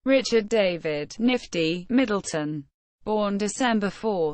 Richard David Nifty Middleton, born December 4,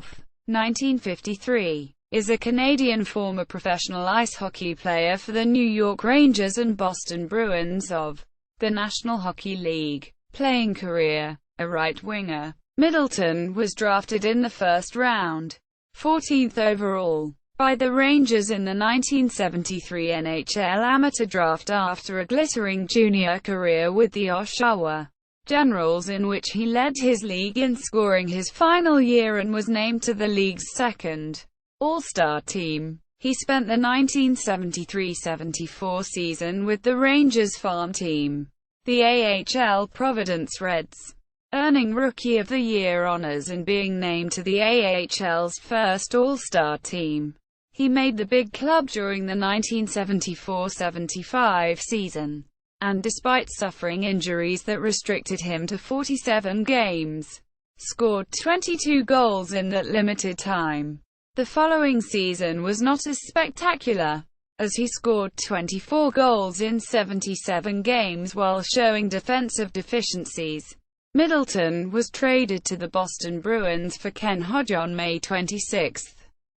1953, is a Canadian former professional ice hockey player for the New York Rangers and Boston Bruins of the National Hockey League. Playing career: a right winger, Middleton was drafted in the first round, 14th overall, by the Rangers in the 1973 NHL Amateur Draft after a glittering junior career with the Oshawa Generals, in which he led his league in scoring his final year and was named to the league's second All-Star team. He spent the 1973-74 season with the Rangers farm team, the AHL Providence Reds, earning Rookie of the Year honors and being named to the AHL's first All-Star team. He made the big club during the 1974-75 season, and despite suffering injuries that restricted him to 47 games, scored 22 goals in that limited time. The following season was not as spectacular, as he scored 24 goals in 77 games while showing defensive deficiencies. Middleton was traded to the Boston Bruins for Ken Hodge on May 26,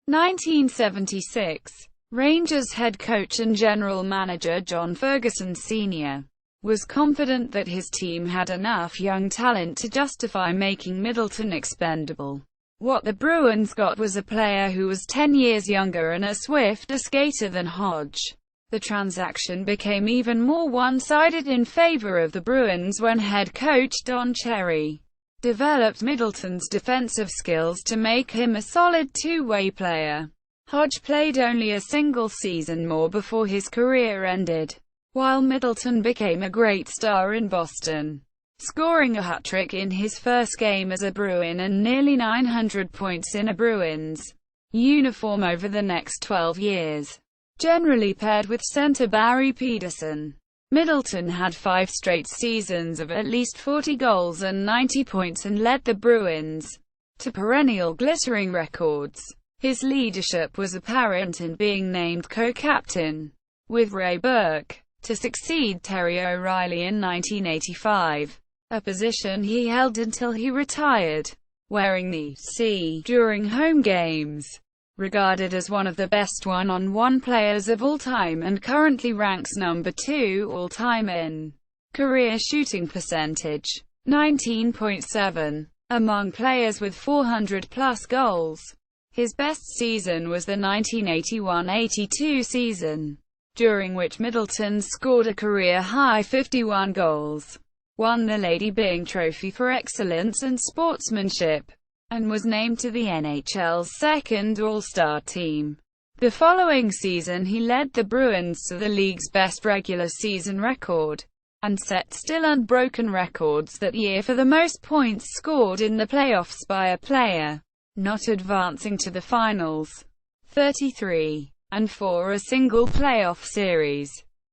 1976. Rangers head coach and general manager John Ferguson Sr. was confident that his team had enough young talent to justify making Middleton expendable. What the Bruins got was a player who was 10 years younger and a swifter skater than Hodge. The transaction became even more one-sided in favor of the Bruins when head coach Don Cherry developed Middleton's defensive skills to make him a solid two-way player. Hodge played only a single season more before his career ended, while Middleton became a great star in Boston, scoring a hat-trick in his first game as a Bruin and nearly 900 points in a Bruins uniform over the next 12 years. Generally paired with center Barry Pedersen, Middleton had 5 straight seasons of at least 40 goals and 90 points and led the Bruins to perennial glittering records. His leadership was apparent in being named co-captain with Ray Burke to succeed Terry O'Reilly in 1985, a position he held until he retired, wearing the C during home games. Regarded as one of the best one-on-one players of all time and currently ranks number 2 all-time in career shooting percentage, 19.7, among players with 400-plus goals. His best season was the 1981-82 season, during which Middleton scored a career-high 51 goals, won the Lady Byng Trophy for excellence and sportsmanship, and was named to the NHL's second All-Star team. The following season he led the Bruins to the league's best regular season record, and set still unbroken records that year for the most points scored in the playoffs by a player not advancing to the finals, 33, and for a single playoff series,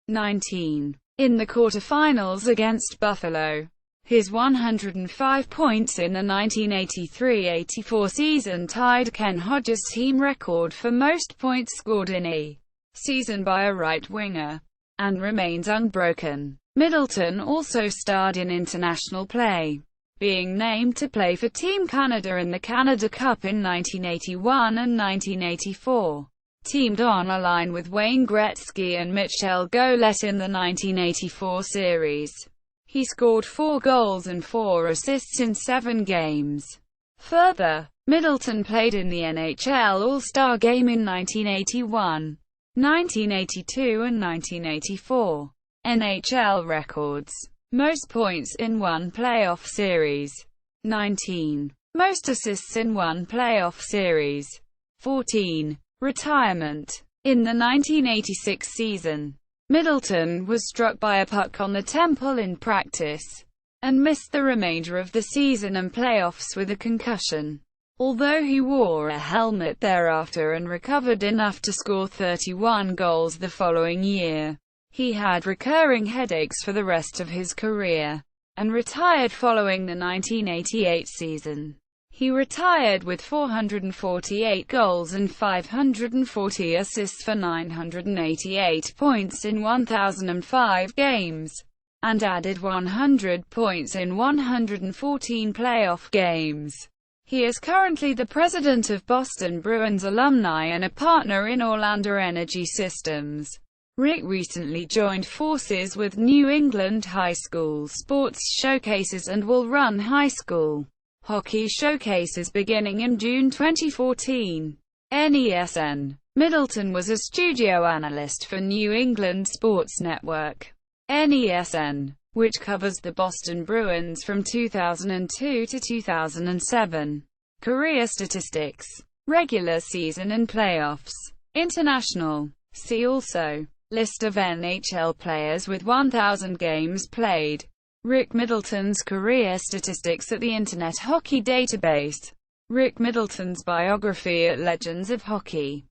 19. In the quarterfinals against Buffalo, his 105 points in the 1983-84 season tied Ken Hodge's team record for most points scored in a season by a right winger, and remains unbroken. Middleton also starred in international play, being named to play for Team Canada in the Canada Cup in 1981 and 1984. Teamed on a line with Wayne Gretzky and Michel Goulet in the 1984 series. He scored 4 goals and 4 assists in 7 games. Further, Middleton played in the NHL All-Star Game in 1981, 1982 and 1984. NHL records: most points in one playoff series, 19. Most assists in one playoff series, 14. Retirement. In the 1986 season, Middleton was struck by a puck on the temple in practice, and missed the remainder of the season and playoffs with a concussion. Although he wore a helmet thereafter and recovered enough to score 31 goals the following year, he had recurring headaches for the rest of his career, and retired following the 1988 season. He retired with 448 goals and 540 assists for 988 points in 1,005 games, and added 100 points in 114 playoff games. He is currently the president of Boston Bruins alumni and a partner in Orlando Energy Systems. Rick recently joined forces with New England High School Sports Showcases and will run high school hockey showcases beginning in June 2014. NESN. Middleton was a studio analyst for New England Sports Network, NESN, which covers the Boston Bruins from 2002 to 2007. Career statistics. Regular season and playoffs. International. See also. List of NHL players with 1,000 games played. Rick Middleton's career statistics at the Internet Hockey Database. Rick Middleton's biography at Legends of Hockey.